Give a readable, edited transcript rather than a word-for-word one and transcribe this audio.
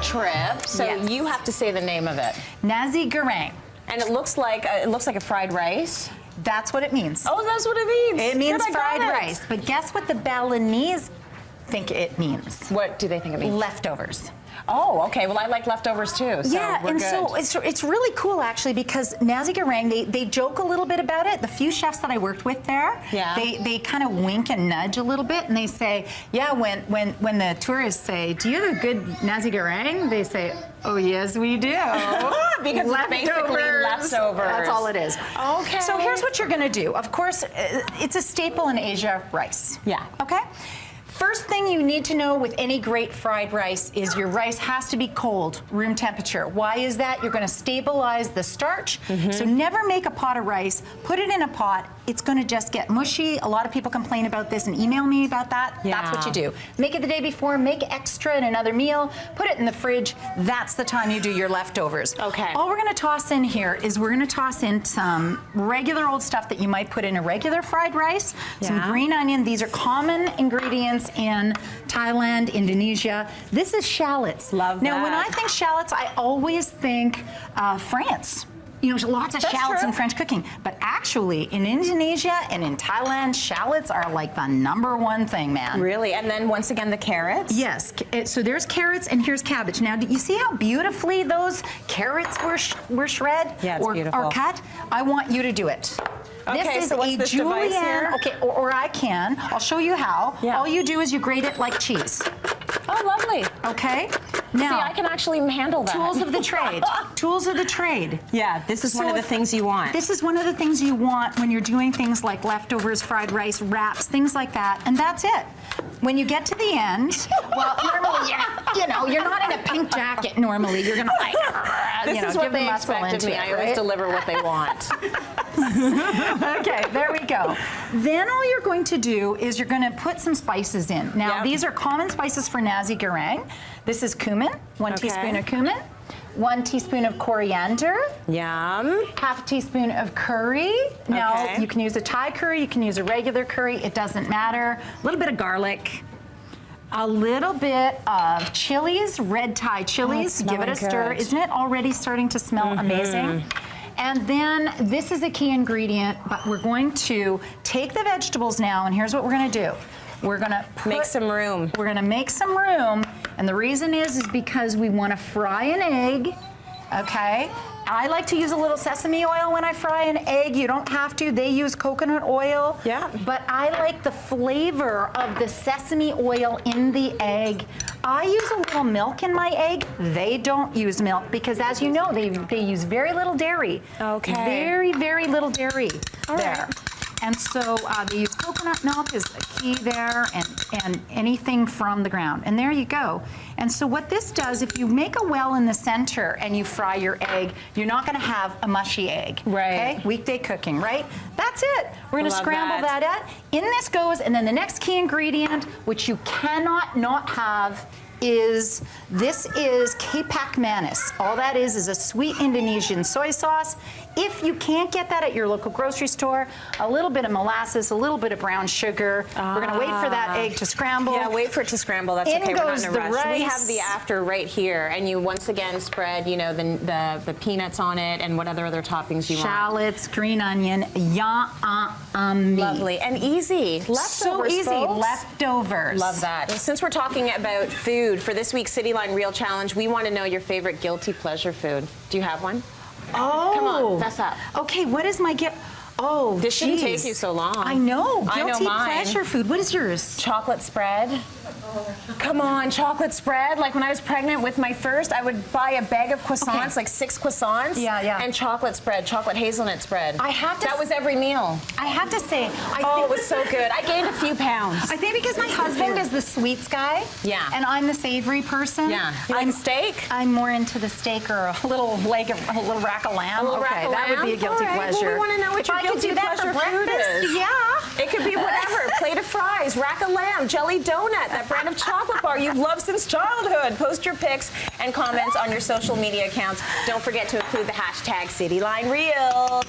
trip, so Yes. you have to say the name of it. Nasi Goreng. And it looks like a fried rice. That's what it means. Oh, that's what it means. It means Good, I got fried it. rice. But guess what the Balinese think it means? What do they think it means? Leftovers. Oh, okay. Well, I like leftovers too. So Yeah, we're and good. so it's really cool actually because Nasi Goreng, they joke a little bit about it. The few chefs that I worked with there, Yeah. they kind of wink and nudge a little bit, and they say, yeah, when the tourists say, do you have a good Nasi Goreng? They say, oh yes, we do. Because it's basically leftovers. That's all it is. Okay. So here's what you're gonna do. Of course, it's a staple in Asia, rice. Yeah. Okay? First thing you need to know with any great fried rice is your rice has to be cold, room temperature. Why is that? You're gonna stabilize the starch. So never make a pot of rice, put it in a pot, it's gonna just get mushy. A lot of people complain about this and email me about that. Yeah. That's what you do. Make it the day before, make extra in another meal, put it in the fridge. That's the time you do your leftovers. Okay. All we're gonna toss in here is we're gonna toss in some regular old stuff that you might put in a regular fried rice, some Yeah. green onion. These are common ingredients in Thailand, Indonesia. This is shallots. Love Now, when I that. think shallots, I always think France. You know, lots of That's shallots true. in French cooking. But actually, in Indonesia and in Thailand, shallots are like the #1 thing, man. Really? And then once again, the carrots? Yes, so there's carrots and here's cabbage. Now, do you see how beautifully those carrots were shred Yeah, it's beautiful. or cut? I want you to do it. Okay, this is so what's a this device julienne. here? Okay, or I can. I'll show you how. Yeah. All you do is you grate it like cheese. Oh, lovely. Okay. See, Now, I can actually handle that. tools of the trade. Tools of the trade. Yeah, this is one So of the if- things you want. This is one of the things you want when you're doing things like leftovers, fried rice, wraps, things like that, and that's it. When you get to the end, well, normally, you're not in a pink jacket normally. You're gonna like, This is what give the they muscle expect of into me. it, I always right? deliver what they want. Okay, there we go. Then all you're going to do is you're going to put some spices in. Now, Yep. these are common spices for Nasi Goreng. This is cumin, 1 Okay. teaspoon of cumin, 1 teaspoon of coriander, Yum. half a teaspoon of curry. Now, Okay. you can use a Thai curry, you can use a regular curry, it doesn't matter. A little bit of garlic. A little bit of chilies, red Thai chilies. it's Give it a smelling stir. good. Isn't it already starting to smell amazing? And then this is a key ingredient, but we're going to take the vegetables now, and here's what we're gonna do. We're gonna Make some room. We're gonna make some room, and the reason is because we wanna fry an egg, okay? I like to use a little sesame oil when I fry an egg. You don't have to. They use coconut oil. Yeah. But I like the flavor of the sesame oil in the egg. I use a little milk in my egg. They don't use milk because, as you know, they use very little dairy. Okay. Very, very little dairy All there. right. And so they use coconut milk is the key there, and anything from the ground. And there you go. And so what this does, if you make a well in the center and you fry your egg, you're not gonna have a mushy egg. Right. Okay? Weekday cooking, right? That's it. We're gonna Love scramble that. that up. In this goes, and then the next key ingredient, which you cannot not have, is kapak manis. All that is a sweet Indonesian soy sauce. If you can't get that at your local grocery store, a little bit of molasses, a little bit of brown sugar. We're gonna wait for that egg to scramble. Yeah, wait for it to scramble. That's In okay. We're not goes in a the rush. We rice. have the after right here, and you once again spread, the peanuts on it and what other toppings you want. Shallots, green onion, yummy. Lovely and easy. Leftovers, So easy, folks. leftovers. Love that. Since we're talking about food, for this week's City Line Reel Challenge, we want to know your favorite guilty pleasure food. Do you have one? Oh. Come on, fess up. Okay, what is my gift? Oh, This shouldn't geez. take you so long. I know. I know Guilty mine. pleasure food. What is yours? Chocolate spread. Come on, chocolate spread. Like when I was pregnant with my first, I would buy a bag of croissants, Okay. like 6 croissants. Yeah, yeah. And chocolate spread, chocolate hazelnut spread. I have to That was every meal. I have to say, Oh, it was so good. I gained a few pounds. I think because my husband is the sweets guy. Yeah. And I'm the savory person. Yeah. You like I'm a steak? I'm more into the steak or a little leg of a little rack of lamb. A little okay, rack of that would be a lamb? guilty All right, well, pleasure. we wanna know what If your I could guilty do that for pleasure food breakfast, is. yeah. It could be whatever. Plate of fries, rack of lamb, jelly donut, that brand of chocolate bar you've loved since childhood. Post your pics and comments on your social media accounts. Don't forget to include the hashtag CityLineReel.